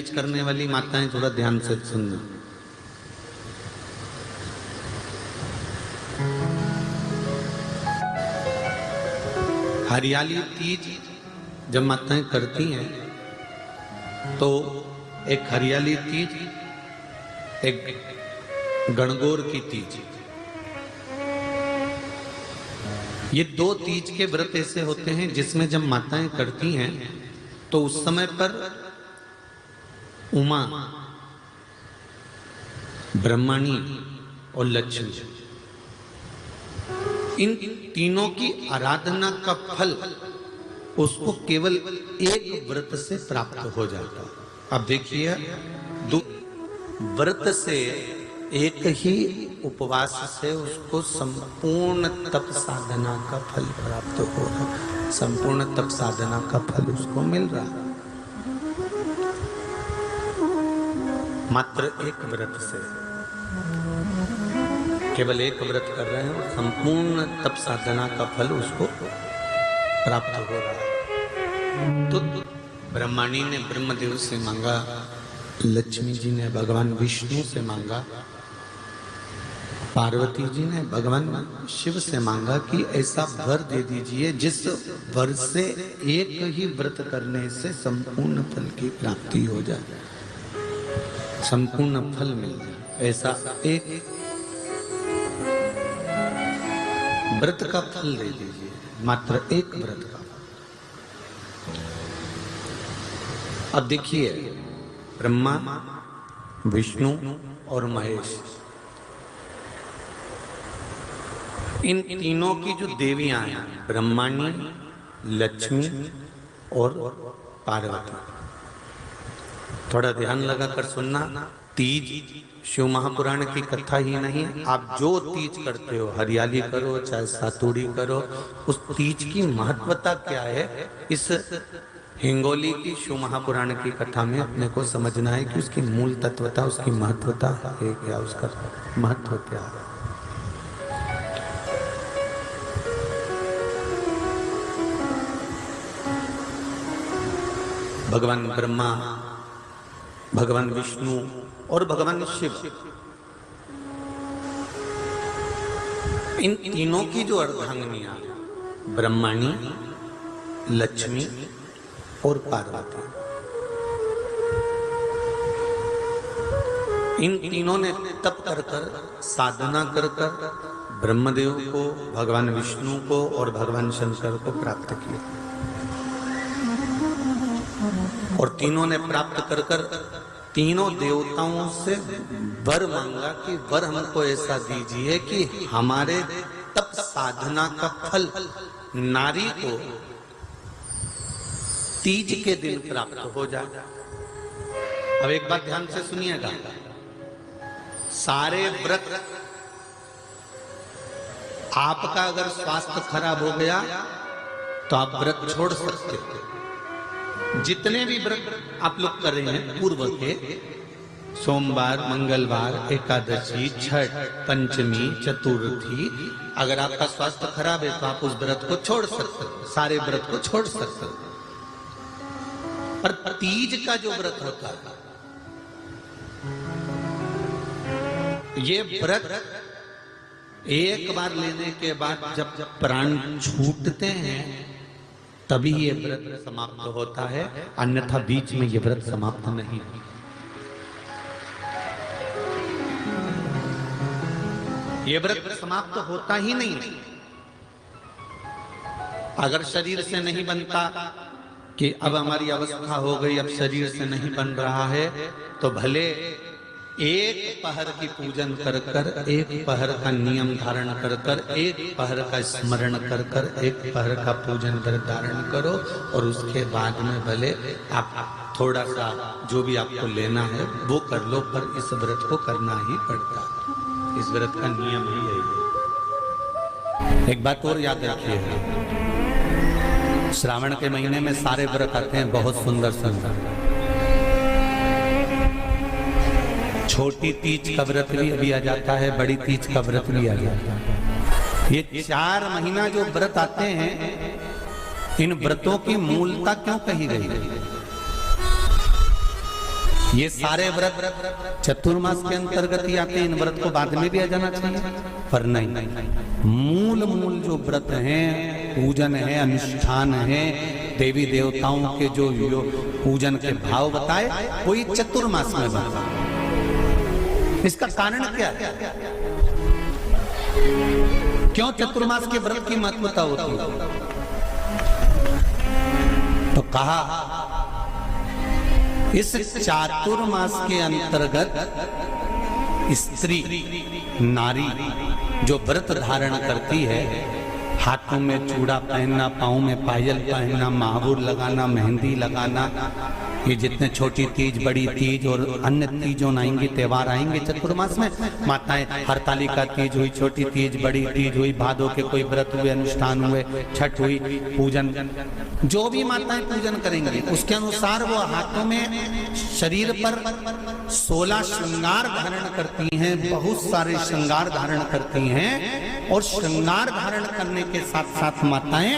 तीज करने वाली माताएं थोड़ा ध्यान से सुनना। हरियाली तीज जब माताएं करती हैं तो एक हरियाली तीज, एक गणगौर की तीज, ये दो तीज के व्रत ऐसे होते हैं जिसमें जब माताएं करती हैं तो उस समय पर उमा, ब्रह्मणी और लक्ष्मी, इन तीनों की आराधना का फल उसको केवल एक व्रत से प्राप्त हो जाता है। अब देखिए, व्रत से एक ही उपवास से उसको संपूर्ण तप साधना का फल प्राप्त हो रहा है, संपूर्ण तप साधना का फल उसको मिल रहा है। मात्र एक व्रत से, केवल एक व्रत कर रहे हैं, संपूर्ण तप साधना का फल उसको प्राप्त हो रहा है। तो ब्रह्मणी ने ब्रह्मदेव से मांगा, लक्ष्मी जी ने भगवान विष्णु से मांगा, पार्वती जी ने भगवान शिव से मांगा कि ऐसा वर दे दीजिए जिस वर से एक ही व्रत करने से संपूर्ण फल की प्राप्ति हो जाए, संपूर्ण फल मिल जाए। ऐसा एक व्रत का फल दे दीजिए, मात्र एक व्रत का। अब देखिए, ब्रह्मा, विष्णु और महेश, इन तीनों की जो देवियां हैं, ब्रह्मणी, लक्ष्मी और पार्वती, थोड़ा ध्यान लगाकर सुनना। तीज शिव महापुराण की कथा ही नहीं, आप जो तीज करते हो, हरियाली करो चाहे सातुड़ी करो, उस तीज की महत्वता क्या है, इस हिंगोली की शिव महापुराण की कथा में अपने को समझना है कि उसकी मूल तत्वता, उसकी महत्वता है क्या, उसका महत्व क्या है। भगवान ब्रह्मा, भगवान विष्णु और भगवान शिव, इन तीनों की जो अर्धांगिनियां, ब्रह्मणी, लक्ष्मी और पार्वती, इन तीनों ने तप कर कर, साधना कर कर ब्रह्मदेव को, भगवान विष्णु को और भगवान शंकर को प्राप्त किया। और तीनों ने प्राप्त कर कर तीनों देवताओं से वर मांगा कि वर हमको ऐसा दीजिए कि हमारे तप साधना का फल नारी को तीज के दिन प्राप्त हो जाए। अब एक बात ध्यान से सुनिएगा, सारे व्रत, आपका अगर स्वास्थ्य खराब हो गया तो आप व्रत छोड़ सकते हो। जितने भी व्रत आप लोग कर रहे हैं पूर्व के, सोमवार, मंगलवार, एकादशी, छठ, पंचमी, चतुर्थी, अगर आपका स्वास्थ्य खराब है तो आप उस व्रत को छोड़ सकते हो, सारे व्रत को छोड़ सकते हो। पर तीज का जो व्रत होता है, ये व्रत एक बार लेने के बाद जब प्राण छूटते हैं तभी ये व्रत समाप्त होता है, अन्यथा बीच में ये व्रत समाप्त नहीं। ये व्रत समाप्त होता ही नहीं। अगर शरीर से नहीं बनता कि अब हमारी अवस्था हो गई, अब शरीर से नहीं बन रहा है, तो भले एक पहर की पूजन कर कर, एक पहर का नियम धारण कर कर, एक पहर का स्मरण कर कर, एक पहर का पूजन कर धारण करो, और उसके बाद में भले आप थोड़ा सा जो भी आपको लेना है वो कर लो, पर इस व्रत को करना ही पड़ता है। इस व्रत का नियम ही यही है। एक बात और याद रखिए, श्रावण के महीने में सारे व्रत आते हैं, बहुत सुंदर सुंदर। छोटी तीज का व्रत भी अभी आ जाता है, बड़ी तीज का व्रत भी आ जाता है। ये 4 महीना जो व्रत आते हैं, इन व्रतों की मूलता क्यों कही गई? ये सारे व्रत चतुर्मास के अंतर्गत ही आते हैं, इन व्रत को बाद में भी आ जाना चाहिए, पर नहीं, मूल जो व्रत हैं, पूजन है, अनुष्ठान है, देवी देवताओं के जो पूजन के भाव बताए, वो ये चतुर्मास में बनता। इसका कारण क्या है? क्यों चतुर्मास के व्रत की महत्वता होती है? तो कहा इस चातुर्मास के अंतर्गत स्त्री नारी जो व्रत धारण करती है, हाथों में चूड़ा पहनना, पाँव में पायल पहनना, महावुर लगाना, मेहंदी लगाना, ये जितने छोटी तीज, बड़ी तीज और अन्य तीजों आएंगे, त्योहार आएंगे चतुर्मास में, माताएं हरतालिका तीज हुई, छोटी तीज, बड़ी तीज हुई, भादों के कोई व्रत हुए, अनुष्ठान हुए, छठ हुई, पूजन, जो भी माताएं पूजन करेंगी उसके अनुसार वो हाथों में, शरीर पर 16 श्रृंगार धारण करती हैं, बहुत सारे श्रृंगार धारण करती हैं, और श्रृंगार धारण करने के साथ साथ माताएं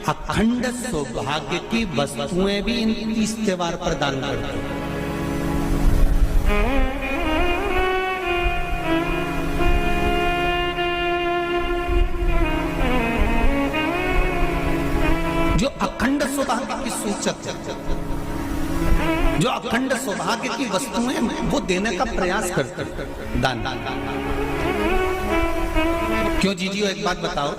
अखंड सौभाग्य की वस्तुएं भी इन 30 त्योहार पर दान करती हैं। जो अखंड सौभाग्य की सूचक है, जो अखंड सौभाग्य की वस्तुएं वो देने का प्रयास करते हैं, दान। क्यों जीजियो, एक बात बताओ,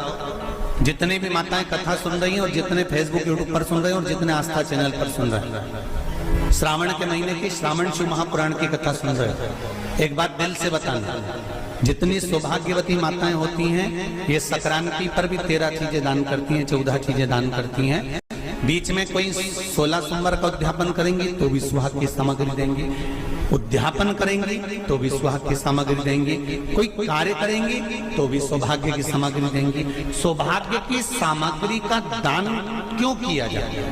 जितने भी माताएं कथा सुन रही हैं और जितने फेसबुक यूट्यूब पर सुन रहे हैं और जितने आस्था चैनल पर सुन रहे हैं, श्रावण के महीने की श्रावण शिव महापुराण की कथा सुन रहे हैं, एक बात दिल से बताना, जितनी सौभाग्यवती माताएं होती हैं, ये संक्रांति पर भी 13 चीजें दान करती हैं, 14 चीजें दान करती हैं। बीच में कोई 16 सोमवार का उद्यापन करेंगी तो भी सुहाग की सामग्री देंगी, उद्यापन करेंगी तो भी सुहाग की सामग्री देंगी, कोई कार्य करेंगी तो भी सौभाग्य की सामग्री देंगी। सौभाग्य की सामग्री का दान क्यों किया जाता है?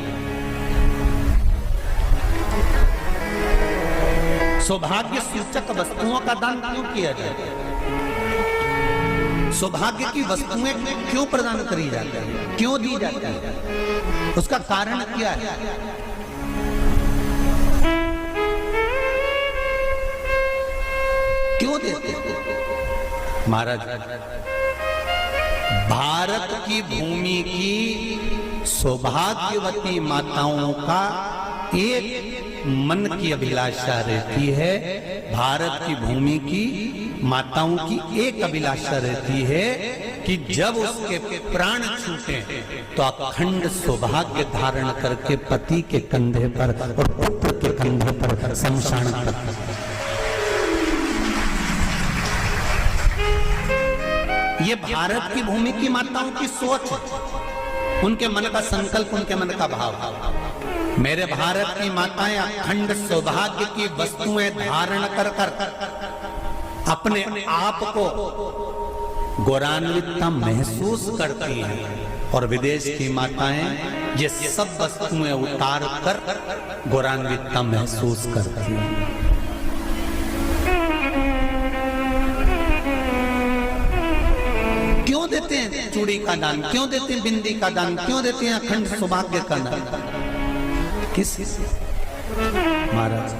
सौभाग्य सूचक वस्तुओं का दान क्यों किया जाता है? सौभाग्य की वस्तुएं क्यों प्रदान करी जाती है, क्यों दी जाती है? उसका कारण क्या है? क्यों देते? महाराज, भारत की भूमि की सौभाग्यवती माताओं का एक मन की अभिलाषा रहती है, भारत की भूमि की माताओं की एक अभिलाषा रहती है कि जब उसके प्राण छूटे तो अखंड सौभाग्य धारण करके पति के कंधे पर और पुत्र के कंधे पर शमशान पर। ये भारत की भूमि की माताओं की सोच, उनके मन का संकल्प, उनके मन का भाव। मेरे भारत की माताएं अखंड सौभाग्य की वस्तुएं धारण कर अपने आप को गौरवान्वित महसूस करती हैं, और विदेश की माताएं ये सब वस्तुएं उतार कर गौरवान्वित महसूस करती हैं। क्यों देते हैं चूड़ी का दान, क्यों देते हैं बिंदी का दान, क्यों देते हैं अखंड सौभाग्य का दान? किस महाराज?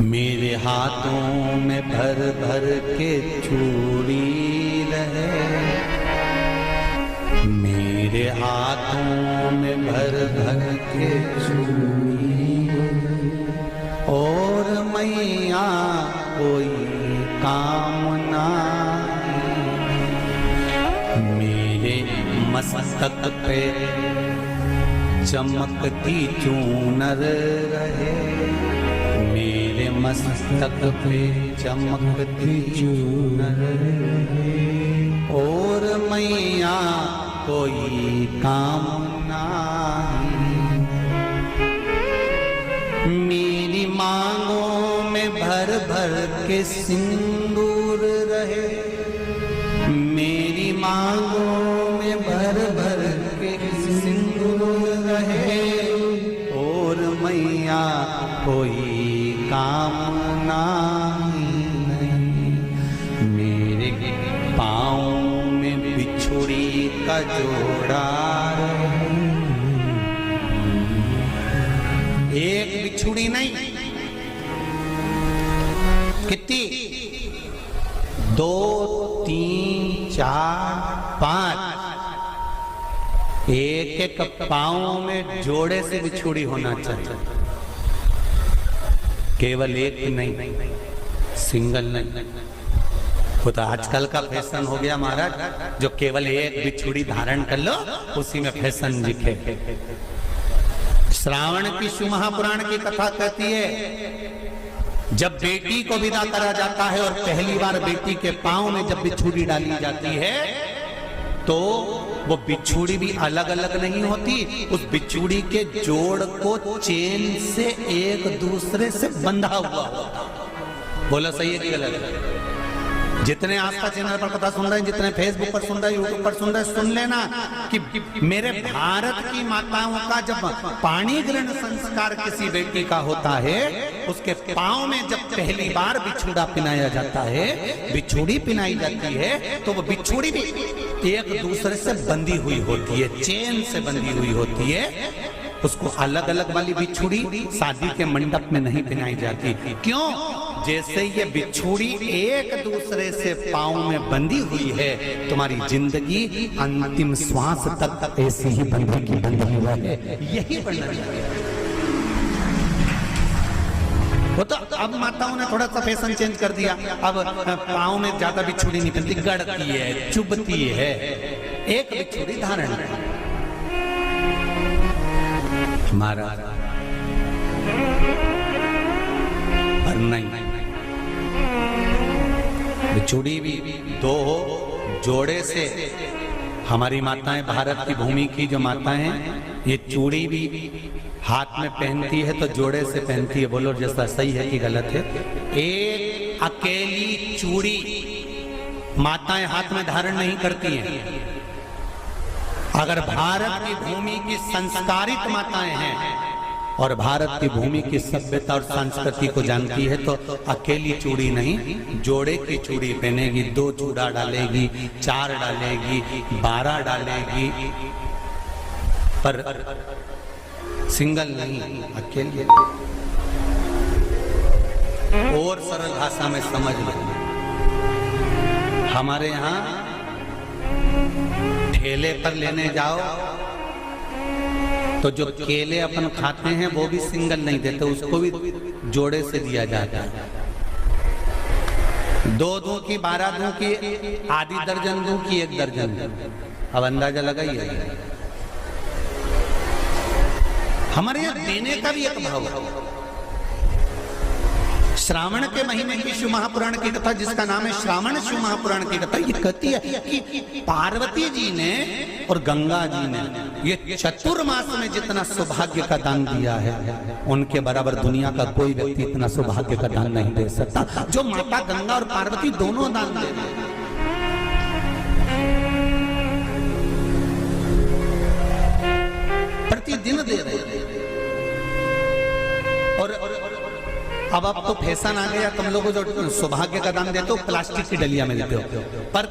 मेरे हाथों में भर भर के चूड़ी रहे, मेरे हाथों में भर भर के चूड़ी, और मैया कोई कामना, मेरे मस्तक पे चमकती चूनर रहे, मेरे मस्तक पे चमकती चूनर रहे, और मैया कोई कामना, मेरी मांगों में भर भर के सिंदूर रहे, मेरी मांगों में भर भर के सिंदूर रहे, और मैया कोई कामना नहीं, मेरे पाँव में बिछुड़ी का जोड़ा रहे, बिछुड़ी नहीं, कितनी? 2, 3, 4, 5, एक एक पांव में जोड़े से बिछुड़ी होना चाहिए, केवल एक नहीं, सिंगल नहीं। वो तो आजकल का फैशन हो गया महाराज, जो केवल एक बिछुड़ी धारण कर लो उसी में फैशन दिखे। श्रावण की शिव महापुराण की कथा कहती है, जब बेटी को विदा करा जाता है और पहली बार बेटी के पांव में जब बिछुड़ी डाली जाती है तो वो बिछुड़ी भी अलग अलग नहीं होती, उस बिछुड़ी के जोड़ को चेन से एक दूसरे से बंधा हुआ होता। बोला सही है कि गलत है? जितने आस्था चैनल पर कथा सुन रहे हैं, जितने फेसबुक पर सुन रहे हैं, यूट्यूब पर सुन रहे हैं, सुन लेना कि मेरे भारत की माताओं का जब पाणी ग्रहण संस्कार किसी बेटी का होता है, उसके पांव में जब पहली बार बिछुड़ा पिनाया जाता है, बिछुड़ी पिनाई जाती है, तो वो बिछुड़ी भी एक दूसरे से बंधी हुई होती है, चेन से बंधी हुई होती है। उसको अलग अलग वाली बिछुड़ी शादी के मंडप में नहीं पिनाई जाती। क्यों? जैसे ये बिछुड़ी एक दूसरे से पांव में बंधी हुई है, तुम्हारी जिंदगी अंतिम श्वास तक ऐसी ही बंधी रहे, यही बनना चाहिए। वो तो अब माताओं ने थोड़ा सा फैशन चेंज कर दिया, अब पांव में ज्यादा बिछुड़ी नहीं बनती, गड़ती है, चुभती है, एक बिछुड़ी धारण है। हमारा पर नहीं, बिछुड़ी भी 2 जोड़े से। हमारी माताएं, भारत की भूमि की जो माताएं हैं, ये चूड़ी भी हाथ में पहनती है तो जोड़े से पहनती है। बोलो जैसा सही है कि गलत है? एक अकेली चूड़ी माताएं हाथ में धारण नहीं करती हैं। अगर भारत की भूमि की संस्कारित माताएं हैं और भारत की भूमि की सभ्यता और संस्कृति को जानती है तो अकेली चूड़ी नहीं, जोड़े की चूड़ी पहनेगी, 2 चूड़ा डालेगी, 4 डालेगी, 12 डालेगी, पर सिंगल नहीं, अकेली। और सरल भाषा में समझ लें, हमारे यहाँ ठेले पर लेने जाओ तो जो केले अपन खाते हैं वो भी सिंगल नहीं देते, उसको भी जोड़े से दिया जाता है। 2 दूं की, 12 दूं की, आधी दर्जन दूं की, 1 दर्जन। अब अंदाजा लगाइए, हमारे यहाँ देने का भी एक भाव है। श्रावण के महीने की शिव महापुराण की कथा, जिसका नाम है श्रावण शिव महापुराण की कथा, ये कहती है कि पार्वती जी ने और गंगा जी ने ये चतुर्मास में जितना सौभाग्य का दान दिया है, उनके बराबर दुनिया का कोई व्यक्ति इतना सौभाग्य का दान नहीं दे सकता जो माता गंगा और पार्वती दोनों दान दे रहे हैं। प्रतिदिन दे रहे हैं। और अब तो फैशन आ गया, तुम लोगों जो सौभाग्य का दान देते हो प्लास्टिक की डलिया में देते हो, पर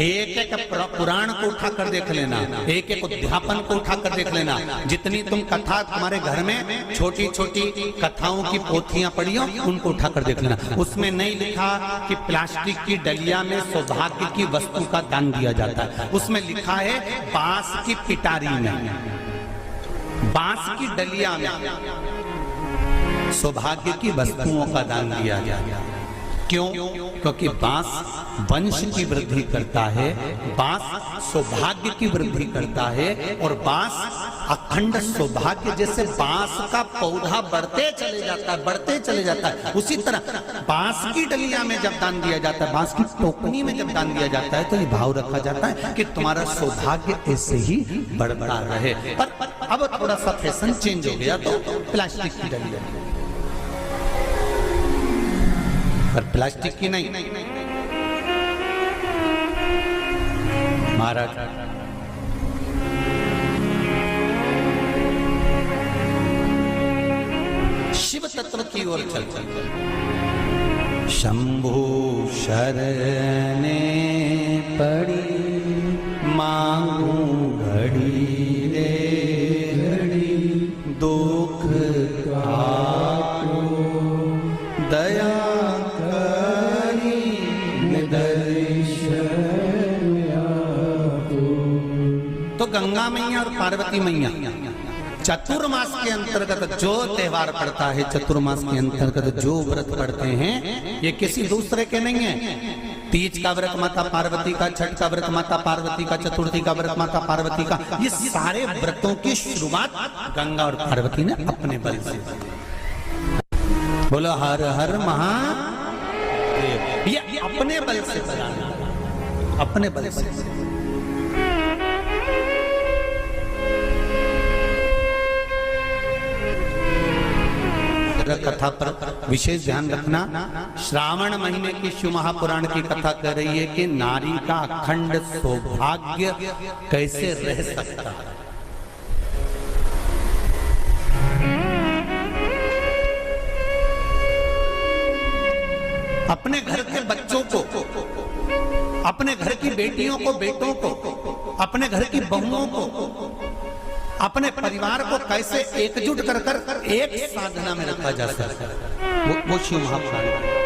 एक एक पुराण को उठा कर देख लेना, एक एक उद्यापन को उठा कर देख लेना। जितनी तुम कथा तुम्हारे घर में छोटी छोटी कथाओं की पोथियां पड़ी हो, उनको उठा कर देख लेना। उसमें नहीं लिखा कि प्लास्टिक की डलिया में सौभाग्य की वस्तु का दान दिया जाता है, उसमें लिखा है बांस की पिटारी में, बांस की डलिया में सौभाग्य की वस्तुओं का दान दिया जाए। क्यों? क्योंकि बांस वंश की वृद्धि करता है, बांस सौभाग्य की वृद्धि करता है, और बांस अखंड सौभाग्य। जैसे बांस का पौधा बढ़ते चले जाता है, बढ़ते चले जाता है, उसी तरह बांस की डलिया में जब दान दिया जाता है, बांस की टोकनी में जब दान दिया जाता है, तो ये भाव रखा जाता है कि तुम्हारा सौभाग्य ऐसे ही बढ़ता रहे। पर अब थोड़ा सा फैशन चेंज हो गया तो प्लास्टिक की डलिया, पर प्लास्टिक की नहीं। महाराज शिव तत्व की ओर चलते, शंभु शरणे पड़ी मांगू घड़ी रे घड़ी दुख का गंगा मैया और पार्वती मैया चतुर्मास के अंतर्गत जो त्योहार पड़ता है, चतुर्मास के अंतर्गत जो व्रत पड़ते हैं, ये किसी दूसरे के नहीं है। तीज का व्रत माता पार्वती का, छठ का व्रत माता पार्वती का, चतुर्थी का व्रत माता पार्वती का, ये सारे व्रतों की शुरुआत गंगा और पार्वती ने अपने बल से। बोलो हर हर महादेव। ये अपने बल से बनाना, अपने बल से। कथा पर विशेष ध्यान रखना। श्रावण महीने की शिव महापुराण की कथा कह रही है कि नारी का अखंड सौभाग्य कैसे रह सकता है। अपने घर के बच्चों को, अपने घर की बेटियों को, बेटों को, अपने घर की बहुओं को, अपने परिवार को कैसे एकजुट कर कर एक साधना में रखा जा सकता है, वो शिव महापुराण।